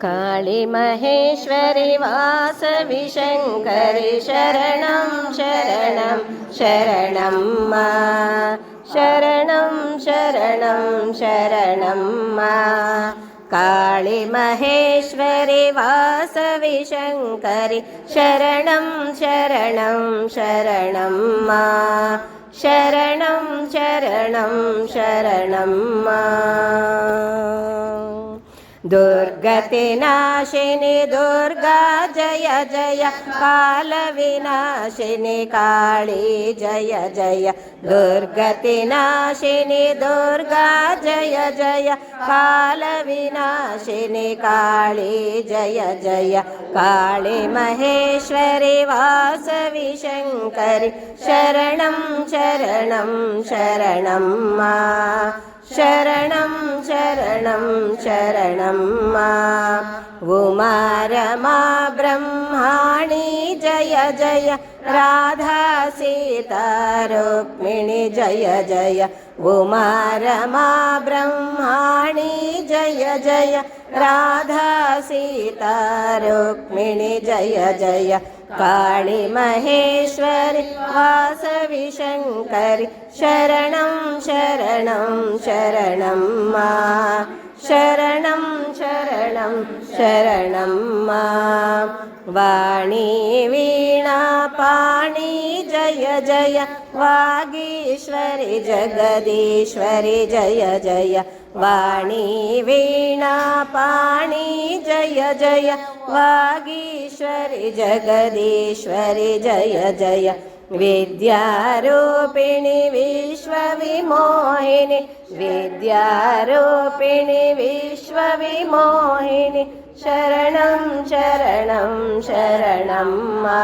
काली महेश्वरी वासवि शङ्करि शरणं शरणं शरणं मा शरणं शरणं शरणं मा काली महेश्वरी वासवि शङ्करि शरणं शरणं शरणं मा शरणं शरणं शरणं मा दुर्गतिनाशिनि दुर्गा जय जय कालविनाशिनि काली जय जय दुर्गतिनाशिनि दुर्गा जय जय कालविनाशिनि काली जय जय काली महेश्वरी वासवि शङ्करि शरणं शरणं शरणं मा शरणं शरणं शरणं मा उमा रमा ब्रह्माणि जय जय राधा सीता रुक्मिणी जय जय उमा रमा ब्रह्माणि जय जय राधा सीता रुक्मिणी जय जय काली महेश्वरी वासवि शङ्करि शरणं शरणं शरणं मा शरणं शरणं शरणं मा वाणी वीणा पाणि जय जय वागीश्वरि जगदीश्वरि जय जय वाणी वीणा पाणि जय जय वागीश्वरि जगदीश्वरि जय जय विद्यारूपिणि विश्वविमोहिनि विद्यारूपिणि विश्वविमोहिनि शरणं शरणं शरणं मा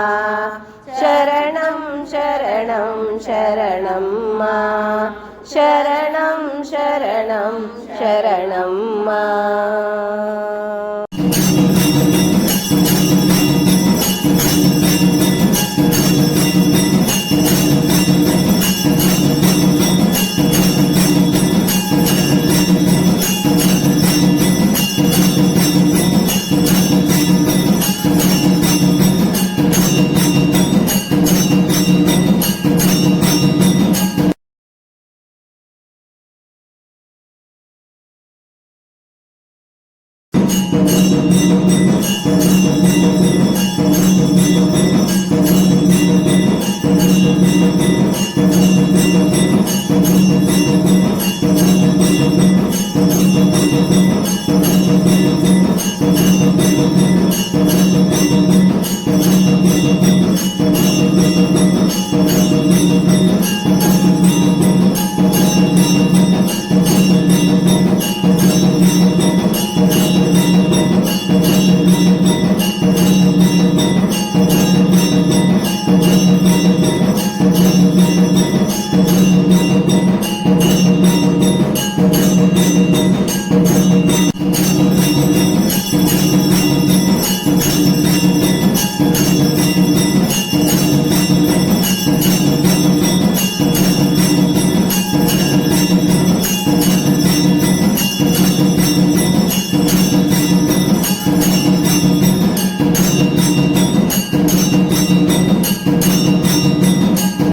शरणं शरणं शरणं मा शरणं शरणं शरणं मा।